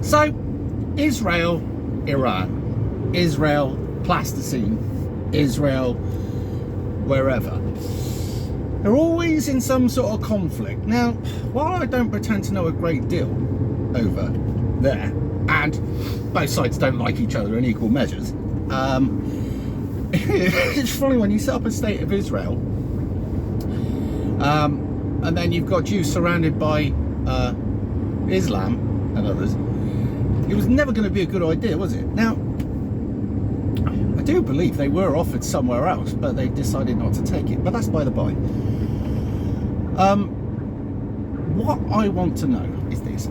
So, Israel, Iran, Israel, Plasticine, Israel, wherever. They're always in some sort of conflict. Now, while I don't pretend to know a great deal over there, and both sides don't like each other in equal measures, it's funny when you set up a state of Israel, and then you've got Jews surrounded by Islam and others. It was never going to be a good idea, was it? Now, I do believe they were offered somewhere else, but they decided not to take it. But that's by the by. What I want to know is this.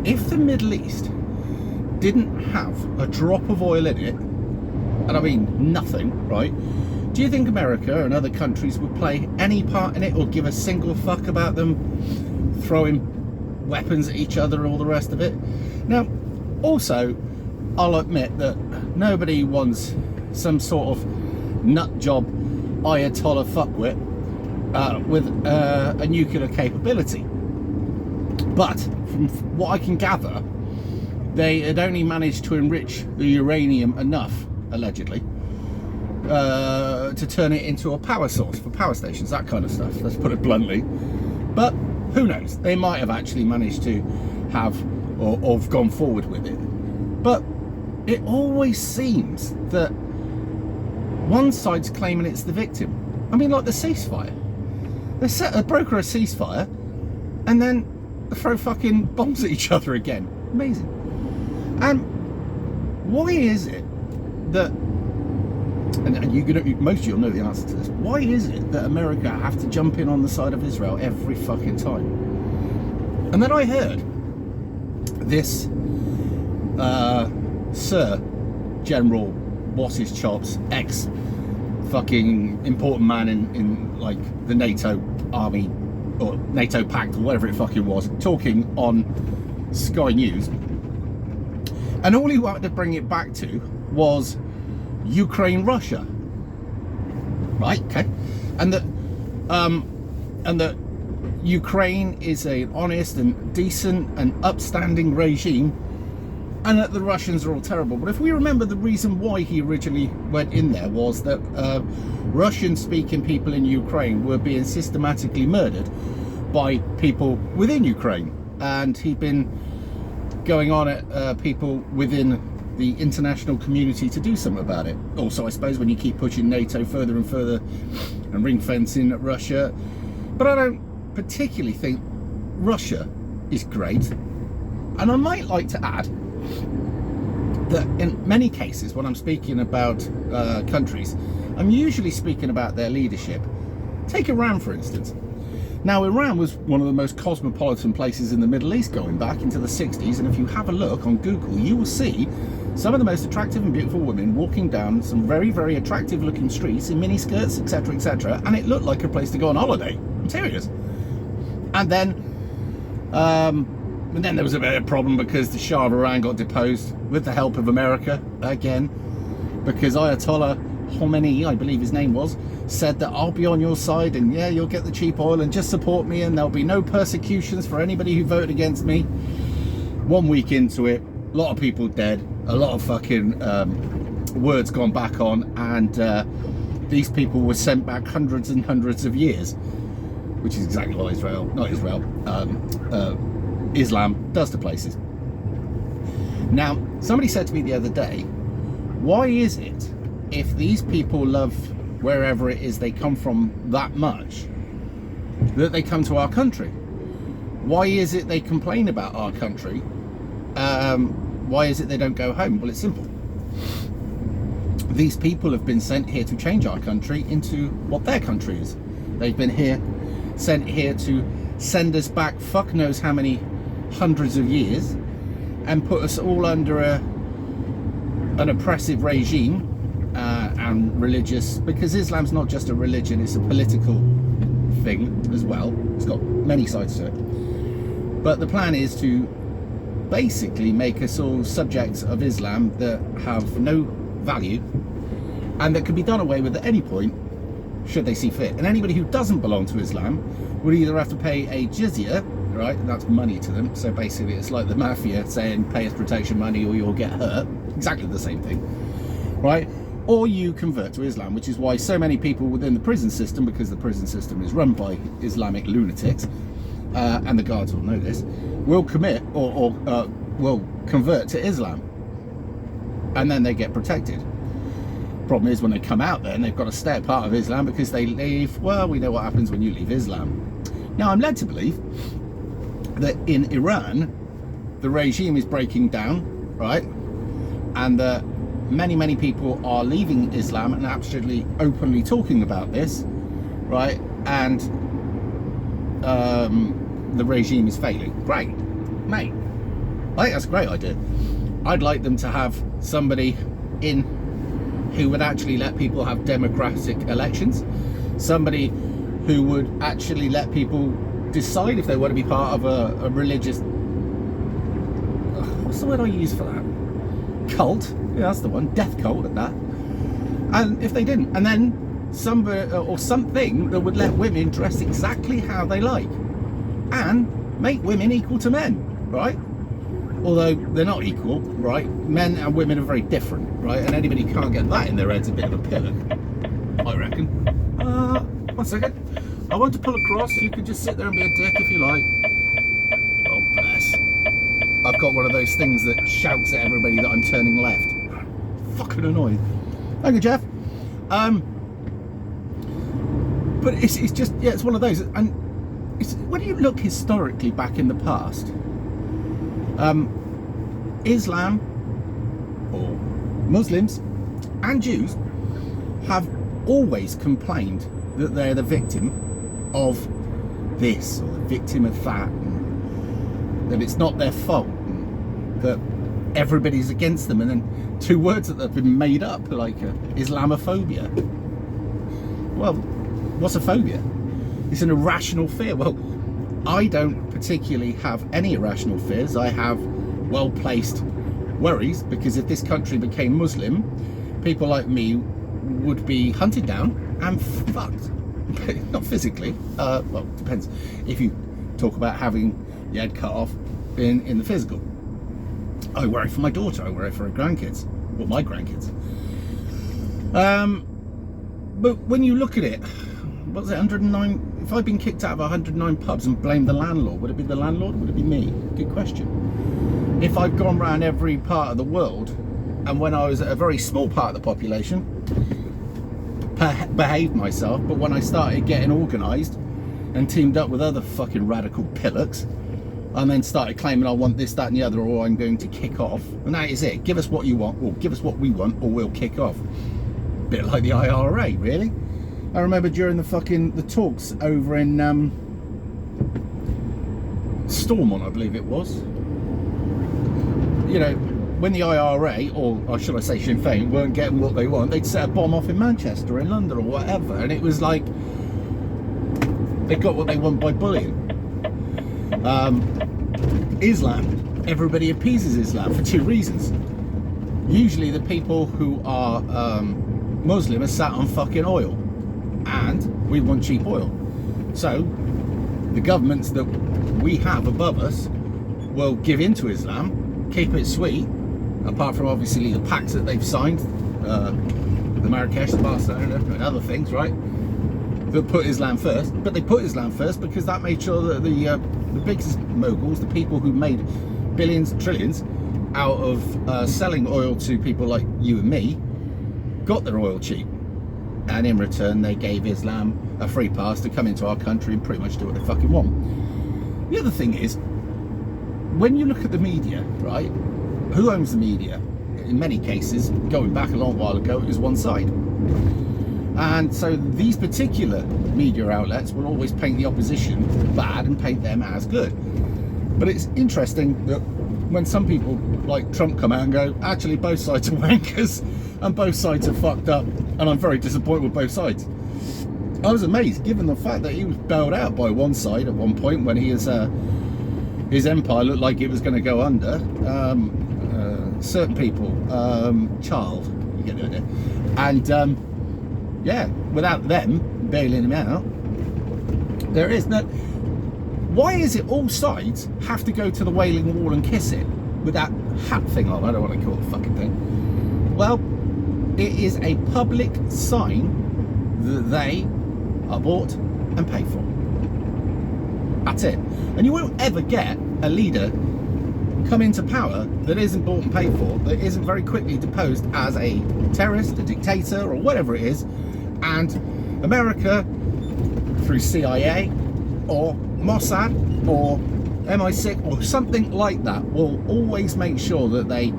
If the Middle East didn't have a drop of oil in it, and I mean nothing, right? Do you think America and other countries would play any part in it or give a single fuck about them throwing weapons at each other and all the rest of it? Now, also, I'll admit that nobody wants some sort of nut job Ayatollah fuckwit with a nuclear capability. But from what I can gather, they had only managed to enrich the uranium enough, allegedly, to turn it into a power source for power stations, that kind of stuff, let's put it bluntly. But who knows? They might have actually managed to have or have gone forward with it. But it always seems that one side's claiming it's the victim. I mean, like the ceasefire. They broker a ceasefire and then throw fucking bombs at each other again. Amazing. And why is it that, and most of you'll know the answer to this, why is it that America have to jump in on the side of Israel every fucking time? And then I heard this Sir General what's his chops, ex fucking important man in like the NATO army or NATO pact or whatever it fucking was, talking on Sky News, and all he wanted to bring it back to was Ukraine, Russia, right? Okay, and that Ukraine is an honest and decent and upstanding regime, and that the Russians are all terrible. But if we remember, the reason why he originally went in there was that Russian-speaking people in Ukraine were being systematically murdered by people within Ukraine, and he'd been going on at people within the international community to do something about it. Also, I suppose when you keep pushing NATO further and further and ring fencing at Russia, but I don't particularly think Russia is great. And I might like to add that in many cases when I'm speaking about countries, I'm usually speaking about their leadership. Take Iran, for instance. Now, Iran was one of the most cosmopolitan places in the Middle East going back into the 60s, and if you have a look on Google, you will see some of the most attractive and beautiful women walking down some very, very attractive looking streets in miniskirts, etc., and it looked like a place to go on holiday. I'm serious. And then there was a bit of a problem because the Shah of Iran got deposed with the help of America again, because Ayatollah Khomeini, I believe his name was, said that I'll be on your side and yeah, you'll get the cheap oil and just support me and there'll be no persecutions for anybody who voted against me. 1 week into it, a lot of people dead, a lot of fucking words gone back on, and these people were sent back hundreds and hundreds of years, which is exactly what Islam does to places. Now, somebody said to me the other day, why is it if these people love wherever it is they come from that much, that they come to our country? Why is it they complain about our country? Why is it they don't go home? Well, it's simple. These people have been sent here to change our country into what their country is. They've been sent here to send us back fuck knows how many hundreds of years and put us all under an oppressive regime and religious, because Islam's not just a religion, it's a political thing as well. It's got many sides to it. But the plan is to basically make us all subjects of Islam that have no value and that can be done away with at any point should they see fit. And anybody who doesn't belong to Islam would either have to pay a jizya, right? And that's money to them. So basically it's like the mafia saying pay us protection money or you'll get hurt. Exactly the same thing, right? Or you convert to Islam, which is why so many people within the prison system, because the prison system is run by Islamic lunatics, and the guards will know this, will commit or will convert to Islam, and then they get protected. Problem is when they come out then they've got to stay a part of Islam because they leave. Well, we know what happens when you leave Islam. Now I'm led to believe that in Iran the regime is breaking down, right, and that many people are leaving Islam and absolutely openly talking about this, right, and the regime is failing. Great, mate, I think that's a great idea. I'd like them to have somebody in who would actually let people have democratic elections, somebody who would actually let people decide if they want to be part of a religious, what's the word I use for that? Cult? Yeah, that's the one. Death cult at that. And if they didn't, and then somebody or something that would let women dress exactly how they like and make women equal to men, right? Although they're not equal, right? Men and women are very different, right? And anybody who can't get that in their head's a bit of a pillock, I reckon. 1 second. I want to pull across. You could just sit there and be a dick if you like. Oh, bless. I've got one of those things that shouts at everybody that I'm turning left. Fucking annoying. Thank you, Jeff. But it's just, yeah, it's one of those. And it's, when you look historically back in the past, Islam or Muslims and Jews have always complained that they're the victim of this or the victim of that, and that it's not their fault, and that everybody's against them, and then two words that have been made up like Islamophobia. Well, what's a phobia? It's an irrational fear. Well, I don't particularly have any irrational fears. I have well-placed worries, because if this country became Muslim, people like me would be hunted down and fucked. Not physically, well, depends. If you talk about having your head cut off in the physical. I worry for my daughter, I worry for her grandkids, well, my grandkids. But when you look at it, what's it, 109, if I'd been kicked out of 109 pubs and blamed the landlord, would it be the landlord or would it be me? Good question. If I'd gone around every part of the world, and when I was at a very small part of the population, behaved myself, but when I started getting organised and teamed up with other fucking radical pillocks, and then started claiming I want this, that and the other, or I'm going to kick off, and that is it. Give us what you want, or give us what we want, or we'll kick off. Bit like the IRA, really. I remember during the talks over in Stormont, I believe it was, you know, when the IRA, or should I say Sinn Féin, weren't getting what they want, they'd set a bomb off in Manchester, in London, or whatever, and it was like they got what they want by bullying. Islam, everybody appeases Islam for two reasons. Usually the people who are Muslim are sat on fucking oil, and we want cheap oil. So the governments that we have above us will give in to Islam, keep it sweet, apart from obviously the pacts that they've signed, the Marrakesh, the Barcelona, and other things, right, that put Islam first. But they put Islam first because that made sure that the biggest moguls, the people who made billions, trillions out of selling oil to people like you and me, got their oil cheap. And in return, they gave Islam a free pass to come into our country and pretty much do what they fucking want. The other thing is, when you look at the media, right, who owns the media? In many cases, going back a long while ago, it was one side. And so these particular media outlets will always paint the opposition bad and paint them as good. But it's interesting that when some people like Trump come out and go, actually both sides are wankers and both sides are fucked up, and I'm very disappointed with both sides. I was amazed, given the fact that he was bailed out by one side at one point when his empire looked like it was going to go under. Certain people, Child, you get the idea, and yeah, without them bailing him out, there is no. Why is it all sides have to go to the Wailing Wall and kiss it with that hat thing on? I don't want to call it a fucking thing. Well, it is a public sign that they are bought and paid for. That's it. And you won't ever get a leader come into power that isn't bought and paid for, that isn't very quickly deposed as a terrorist, a dictator, or whatever it is, and America, through CIA or Mossad or MI6 or something like that, will always make sure that they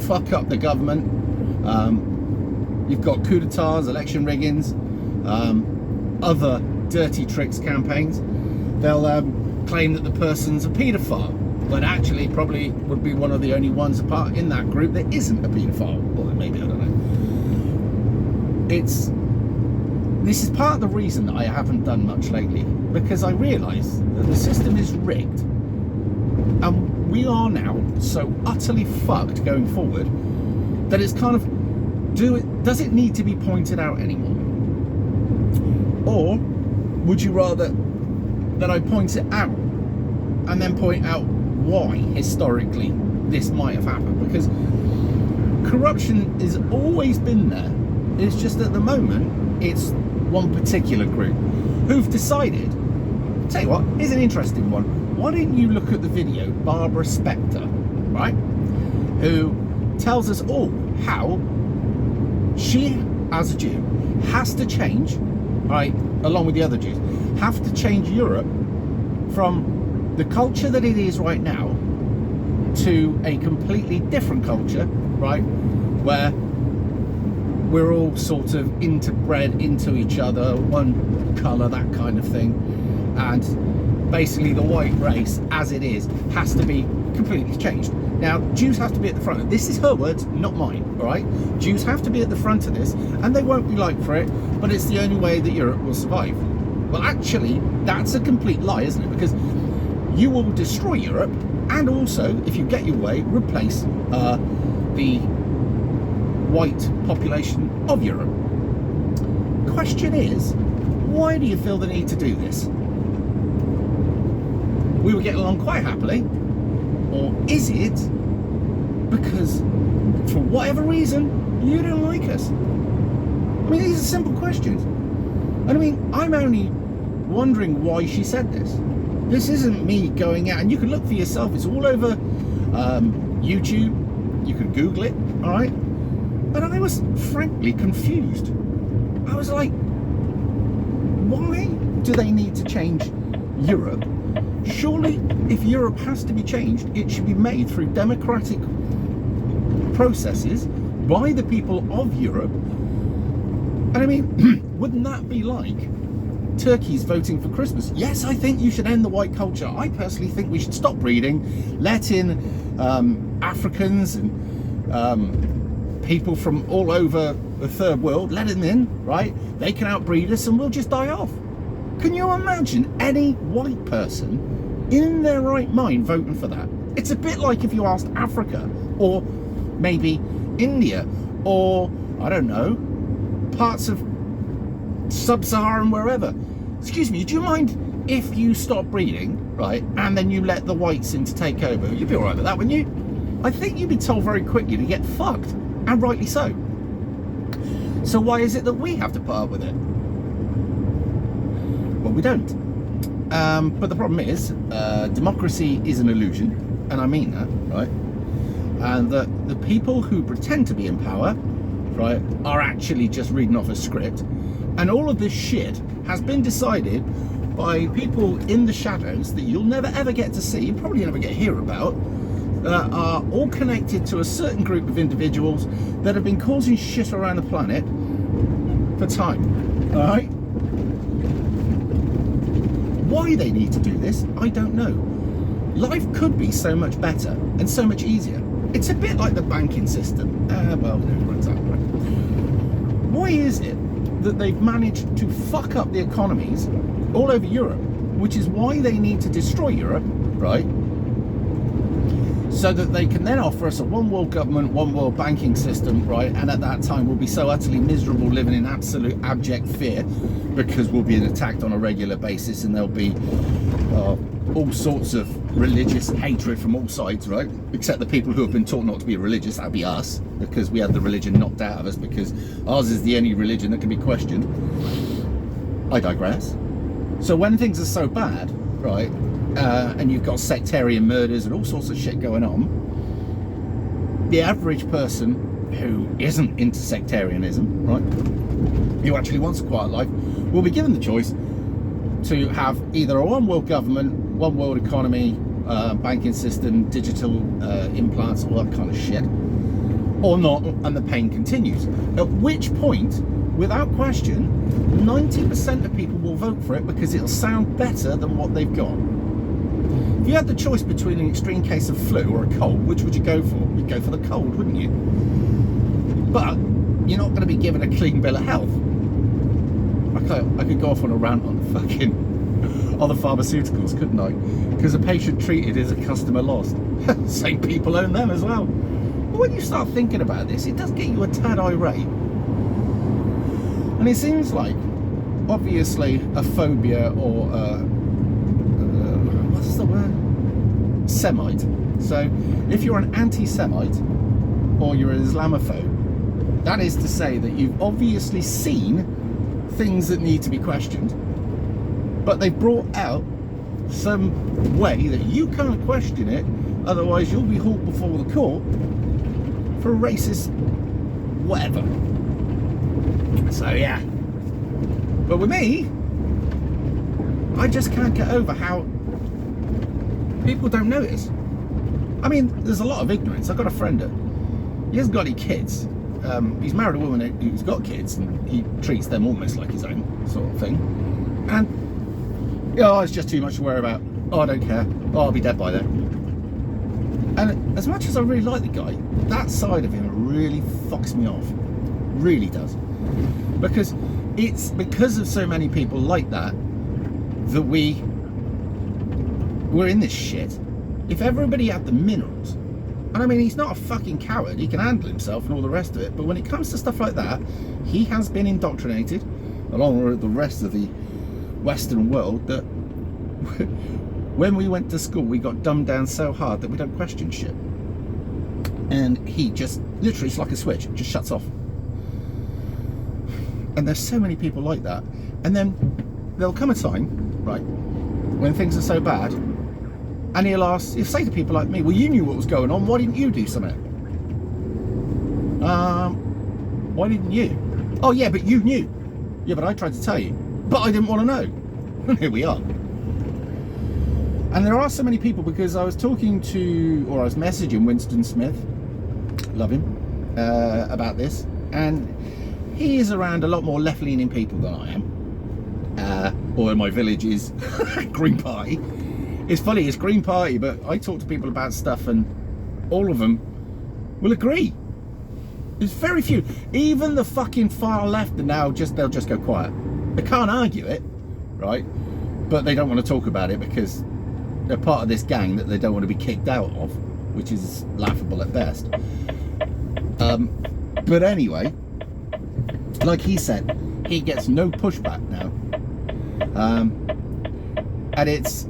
fuck up the government. You've got coup d'etats, election riggings, other dirty tricks campaigns. They'll claim that the person's a paedophile, but actually probably would be one of the only ones apart in that group that isn't a paedophile. Or maybe, I don't know. This is part of the reason that I haven't done much lately, because I realise that the system is rigged, and we are now so utterly fucked going forward that it's kind of, does it need to be pointed out anymore? Or would you rather that I point it out and then point out why historically this might have happened? Because corruption has always been there. It's just at the moment it's one particular group who've decided, tell you what, here's an interesting one. Why didn't you look at the video Barbara Spector, right, who tells us all how she, as a Jew, has to change, right, along with the other Jews, have to change Europe from the culture that it is right now to a completely different culture, right, where we're all sort of interbred into each other, one colour, that kind of thing, and basically the white race as it is has to be completely changed. Now, Jews have to be at the front of this. Is her words, not mine, all right? Jews have to be at the front of this, and they won't be liked for it, but it's the only way that Europe will survive. Well, actually, that's a complete lie, isn't it? Because you will destroy Europe, and also, if you get your way, replace the white population of Europe. Question is, why do you feel the need to do this? We were getting along quite happily. Or is it because, for whatever reason, you don't like us? I mean, these are simple questions. And I mean, I'm only wondering why she said this. This isn't me going out, and you can look for yourself. It's all over YouTube. You can Google it, all right? And I was frankly confused. I was like, why do they need to change Europe? Surely, if Europe has to be changed, it should be made through democratic processes by the people of Europe. And I mean, wouldn't that be like turkeys voting for Christmas? Yes, I think you should end the white culture. I personally think we should stop breeding, let in Africans and people from all over the third world, let them in, right? They can outbreed us and we'll just die off. Can you imagine any white person in their right mind voting for that? It's a bit like if you asked Africa, or maybe India, or I don't know, parts of sub-Saharan wherever. Excuse me, do you mind if you stop breeding, right, and then you let the whites in to take over? You'd be all right with that, wouldn't you? I think you'd be told very quickly to get fucked, and rightly so. So why is it that we have to put up with it? Well, we don't. But the problem is, democracy is an illusion, and I mean that, right? And that the people who pretend to be in power, right, are actually just reading off a script. And all of this shit has been decided by people in the shadows that you'll never ever get to see, probably never get to hear about, that are all connected to a certain group of individuals that have been causing shit around the planet for time, all right? Why they need to do this, I don't know. Life could be so much better and so much easier. It's a bit like the banking system. Well, no, exactly. Why is it that they've managed to fuck up the economies all over Europe, which is why they need to destroy Europe, right? So that they can then offer us a one world government, one world banking system, right? And at that time we'll be so utterly miserable, living in absolute abject fear, because we'll be attacked on a regular basis, and there'll be all sorts of religious hatred from all sides, right? Except the people who have been taught not to be religious, that'd be us, because we had the religion knocked out of us, because ours is the only religion that can be questioned. I digress. So when things are so bad, right, and you've got sectarian murders and all sorts of shit going on, the average person who isn't into sectarianism, right, who actually wants a quiet life, will be given the choice to have either a one world government, one world economy, banking system, digital implants, all that kind of shit, or not, and the pain continues. At which point, without question, 90% of people will vote for it because it'll sound better than what they've got. If you had the choice between an extreme case of flu or a cold, which would you go for? You'd go for the cold, wouldn't you? But you're not going to be given a clean bill of health. I could go off on a rant on the pharmaceuticals, couldn't I? Because a patient treated is a customer lost. Same people own them as well. But when you start thinking about this, it does get you a tad irate. And it seems like, obviously, a phobia or what's the word? Semite. So, if you're an anti-Semite or you're an Islamophobe, that is to say that you've obviously seen things that need to be questioned, but they brought out some way that you can't question it, otherwise you'll be hauled before the court for a racist whatever. So yeah, but with me, I just can't get over how people don't notice. I mean, there's a lot of ignorance. I've got a friend that he hasn't got any kids. He's married a woman who's got kids, and he treats them almost like his own sort of thing. And it's just too much to worry about. Oh, I don't care. Oh, I'll be dead by then. And as much as I really like the guy, that side of him really fucks me off. Really does. Because it's because of so many people like that that we're in this shit. If everybody had the minerals, and I mean, he's not a fucking coward, he can handle himself and all the rest of it, but when it comes to stuff like that, he has been indoctrinated, along with the rest of the Western world, that when we went to school, we got dumbed down so hard that we don't question shit. And he just, literally, it's like a switch, it just shuts off. And there's so many people like that. And then there'll come a time, right, when things are so bad, and he'll say to people like me, well, you knew what was going on, why didn't you do something? Why didn't you? Oh yeah, but you knew. Yeah, but I tried to tell you, but I didn't want to know. Here we are. And there are so many people, because I was messaging Winston Smith, love him, about this, and he is around a lot more left-leaning people than I am, or in my village is Green Party. It's funny, it's Green Party, but I talk to people about stuff and all of them will agree. There's very few. Even the fucking far left are now they'll just go quiet. They can't argue it, right? But they don't want to talk about it because they're part of this gang that they don't want to be kicked out of, which is laughable at best. But anyway, like he said, he gets no pushback now. And it's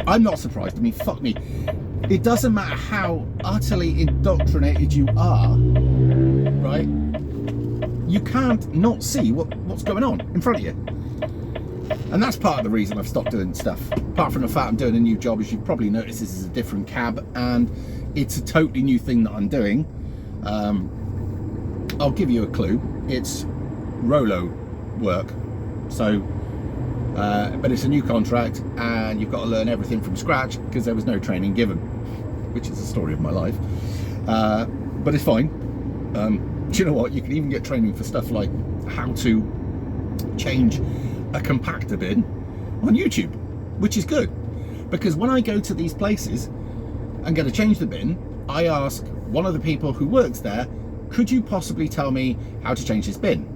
I'm not surprised. I mean, fuck me. It doesn't matter how utterly indoctrinated you are, right? You can't not see what's going on in front of you. And that's part of the reason I've stopped doing stuff. Apart from the fact I'm doing a new job, as you've probably noticed, this is a different cab, and it's a totally new thing that I'm doing. I'll give you a clue. It's Rolo work. So, but it's a new contract, and you've got to learn everything from scratch because there was no training given, which is the story of my life. But it's fine. Do you know what? You can even get training for stuff like how to change a compactor bin on YouTube, which is good, because when I go to these places and go to change the bin, I ask one of the people who works there, could you possibly tell me how to change this bin?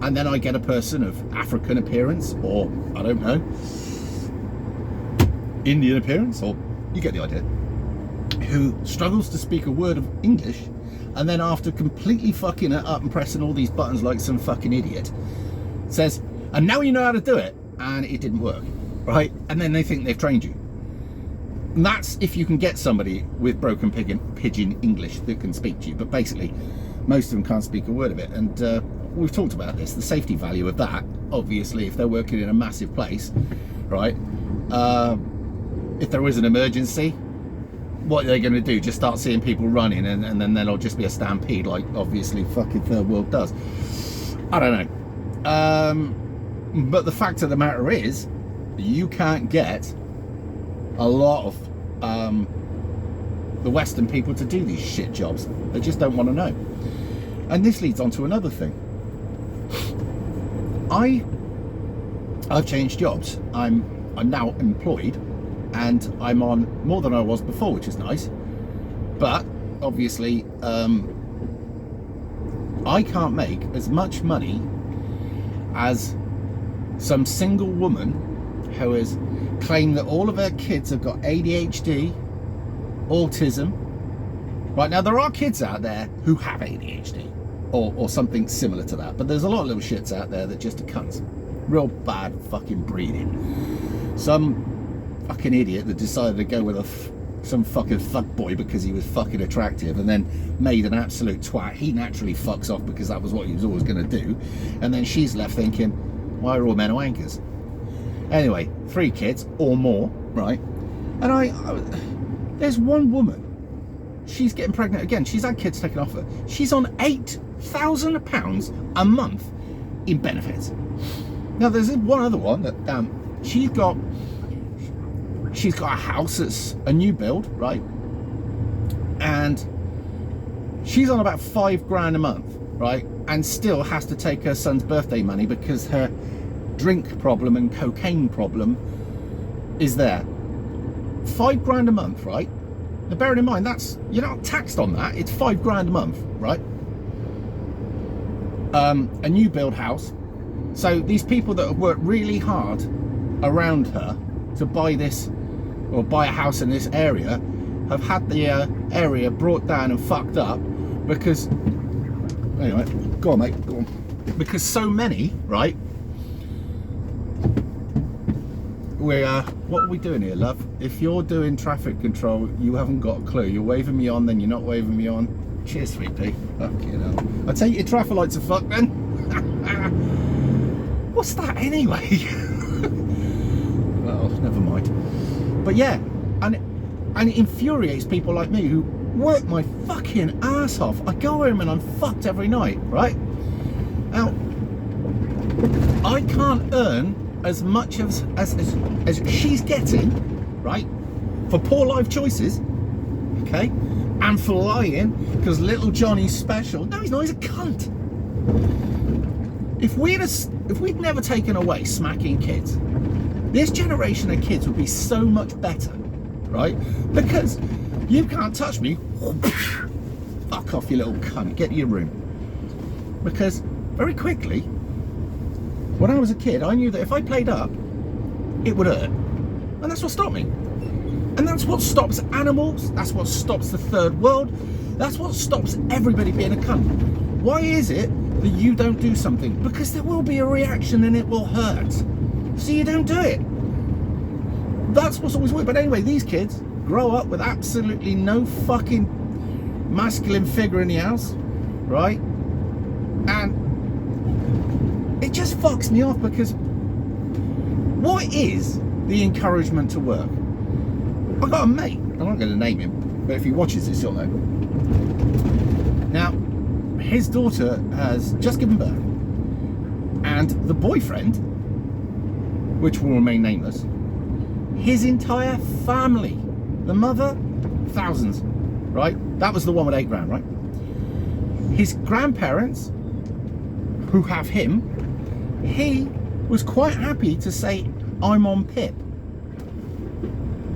And then I get a person of African appearance, or I don't know, Indian appearance, or you get the idea, who struggles to speak a word of English, and then after completely fucking it up and pressing all these buttons like some fucking idiot, says, and now you know how to do it, and it didn't work. right? And then they think they've trained you. And that's if you can get somebody with broken pigeon English that can speak to you. But basically, most of them can't speak a word of it. And we've talked about this, the safety value of that. Obviously, if they're working in a massive place, right? If there is an emergency, what are they going to do? Just start seeing people running, and then there'll just be a stampede, like obviously fucking third world does. I don't know. But the fact of the matter is, you can't get a lot of the Western people to do these shit jobs. They just don't want to know. And this leads on to another thing. I've changed jobs. I'm now employed, and I'm on more than I was before, which is nice. But obviously, I can't make as much money as some single woman who has claimed that all of her kids have got ADHD, autism. Right, now there are kids out there who have ADHD or something similar to that, but there's a lot of little shits out there that just are cunts. Real bad fucking breeding. Some fucking idiot that decided to go with some fucking fuckboy because he was fucking attractive, and then made an absolute twat. He naturally fucks off because that was what he was always going to do. And then she's left thinking, why are all men wankers? Anyway, 3 kids or more, right? And there's one woman, she's getting pregnant again. She's had kids taken off her. She's on £8,000 a month in benefits. Now there's one other one that she's got a house that's a new build, right? And she's on about £5,000 a month, right? And still has to take her son's birthday money because her drink problem and cocaine problem is there. £5,000 a month, right? Now bearing in mind, that's, you're not taxed on that. It's £5,000 a month, right? A new build house. So these people that have worked really hard around her to buy this, or buy a house in this area, have had the area brought down and fucked up because, anyway, go on mate, go on. Because so many, right? What are we doing here, love? If you're doing traffic control, you haven't got a clue. You're waving me on, then you're not waving me on. Cheers, sweet pea. Fuck you know. I'll take your traffic lights are fucked then. What's that anyway? Well, never mind. But yeah, and it infuriates people like me who work my fucking ass off. I go home and I'm fucked every night, right? Now, I can't earn as much as she's getting, right? For poor life choices, okay? And for lying, because little Johnny's special. No, he's not, he's a cunt. If we'd never taken away smacking kids, this generation of kids would be so much better, right? Because you can't touch me. Fuck off, you little cunt. Get to your room. Because very quickly, when I was a kid, I knew that if I played up, it would hurt. And that's what stopped me. And that's what stops animals. That's what stops the third world. That's what stops everybody being a cunt. Why is it that you don't do something? Because there will be a reaction and it will hurt. So you don't do it. That's what's always weird. But anyway, these kids grow up with absolutely no fucking masculine figure in the house, right? And it just fucks me off, because what is the encouragement to work? I've got a mate, I'm not going to name him, but if he watches this, you'll know. Now, his daughter has just given birth, and the boyfriend, which will remain nameless, his entire family, the mother, thousands, right? That was the one with £8,000, right? His grandparents, who have him, he was quite happy to say, I'm on PIP.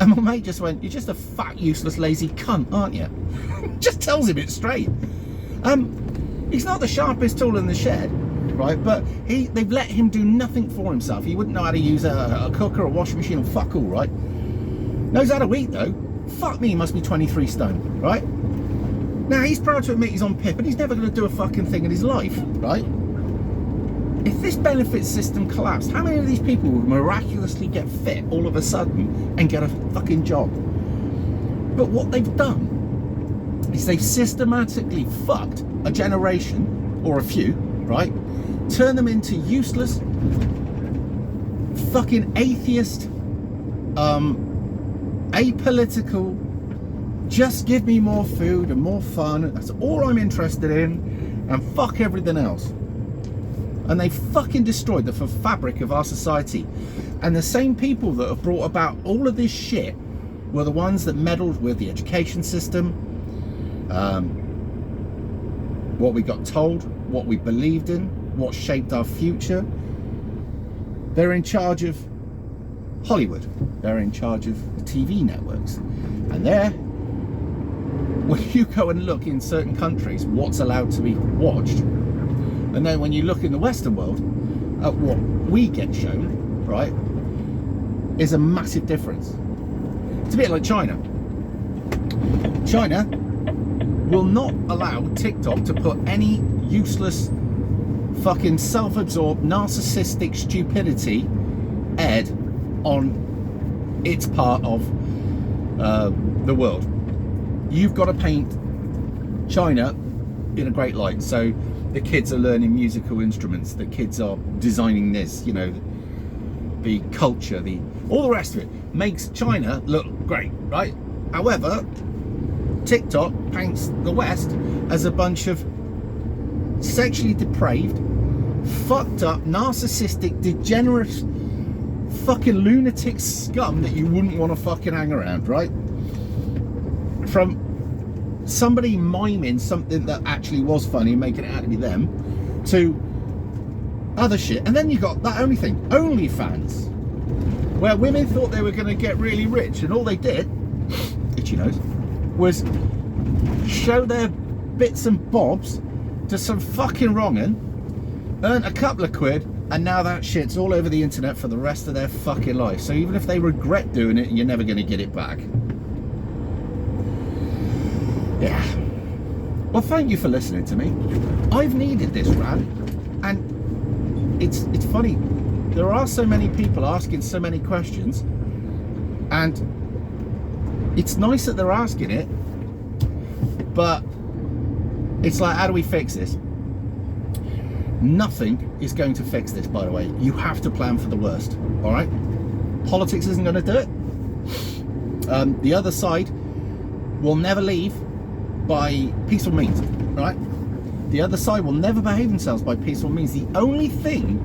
And my mate just went, you're just a fat, useless, lazy cunt, aren't you? Just tells him it straight. He's not the sharpest tool in the shed, right? But they've let him do nothing for himself. He wouldn't know how to use a cooker, a washing machine, or fuck all, right? Knows how to eat, though. Fuck me, he must be 23 stone, right? Now, he's proud to admit he's on PIP, and he's never going to do a fucking thing in his life, right? if this benefit system collapsed, how many of these people would miraculously get fit all of a sudden and get a fucking job? But what they've done is they've systematically fucked a generation, or a few, right? Turn them into useless, fucking atheist, apolitical, just give me more food and more fun, that's all I'm interested in, and fuck everything else. And they fucking destroyed the fabric of our society. And the same people that have brought about all of this shit were the ones that meddled with the education system, what we got told, what we believed in, what shaped our future. They're in charge of Hollywood. They're in charge of the TV networks. And there, when you go and look in certain countries what's allowed to be watched, and then when you look in the Western world at what we get shown, right, is a massive difference. It's a bit like China. China will not allow TikTok to put any useless, fucking self-absorbed, narcissistic stupidity aired on its part of the world. You've got to paint China in a great light. So the kids are learning musical instruments, the kids are designing this, you know, the culture, all the rest of it makes China look great, right? However, TikTok paints the West as a bunch of sexually depraved, fucked up, narcissistic, degenerate, fucking lunatic scum that you wouldn't want to fucking hang around, right? From somebody miming something that actually was funny, making it out to be them, to other shit. And then you got that only thing, OnlyFans, where women thought they were going to get really rich, and all they did, itchy nose, was show their bits and bobs to some fucking wrong'un, earn a couple of quid, and now that shit's all over the internet for the rest of their fucking life. So even if they regret doing it, you're never going to get it back. Yeah. Well, thank you for listening to me. I've needed this rant, and it's funny. There are so many people asking so many questions, and it's nice that they're asking it, but it's like, how do we fix this? Nothing is going to fix this, by the way. You have to plan for the worst, all right? Politics isn't going to do it. The other side will never leave by peaceful means, right? The other side will never behave themselves by peaceful means. The only thing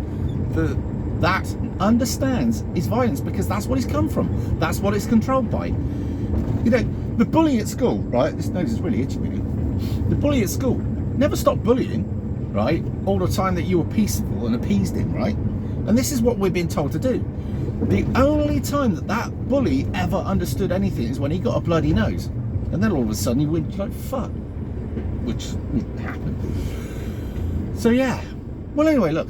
that understands is violence, because that's what it's come from. That's what it's controlled by. You know, the bully at school, right? This nose is really itchy, really. The bully at school never stopped bullying, right? All the time that you were peaceful and appeased him, right? And this is what we're being told to do. The only time that bully ever understood anything is when he got a bloody nose. And then all of a sudden he went like, fuck, which happened. So yeah, well anyway, look,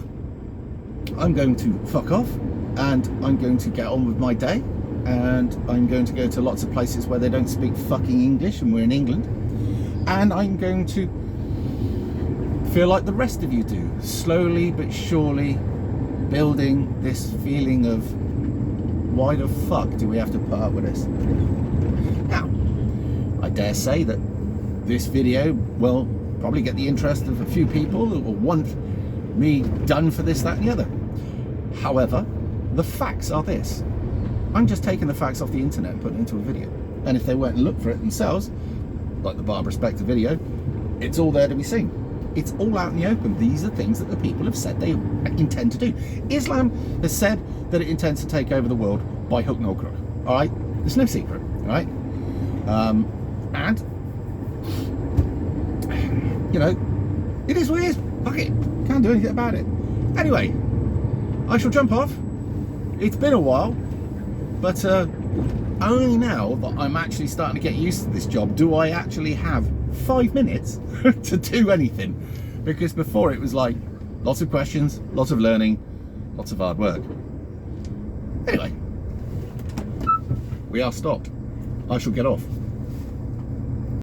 I'm going to fuck off, and I'm going to get on with my day, and I'm going to go to lots of places where they don't speak fucking English, and we're in England, and I'm going to feel like the rest of you do, slowly but surely building this feeling of, why the fuck do we have to put up with this? Now, I dare say that this video will probably get the interest of a few people that will want me done for this, that and the other. However, the facts are this. I'm just taking the facts off the internet and putting it into a video. And if they went and looked for it themselves, like the Barbara Spector video, it's all there to be seen. It's all out in the open. These are things that the people have said they intend to do. Islam has said that it intends to take over the world by hook nor crook. All right? There's no secret. All right? And, you know, it is what it is. Fuck it. Can't do anything about it. Anyway, I shall jump off. It's been a while, but only now that I'm actually starting to get used to this job do I actually have 5 minutes to do anything, because before it was like lots of questions, lots of learning, lots of hard work. Anyway, we are stopped. I shall get off.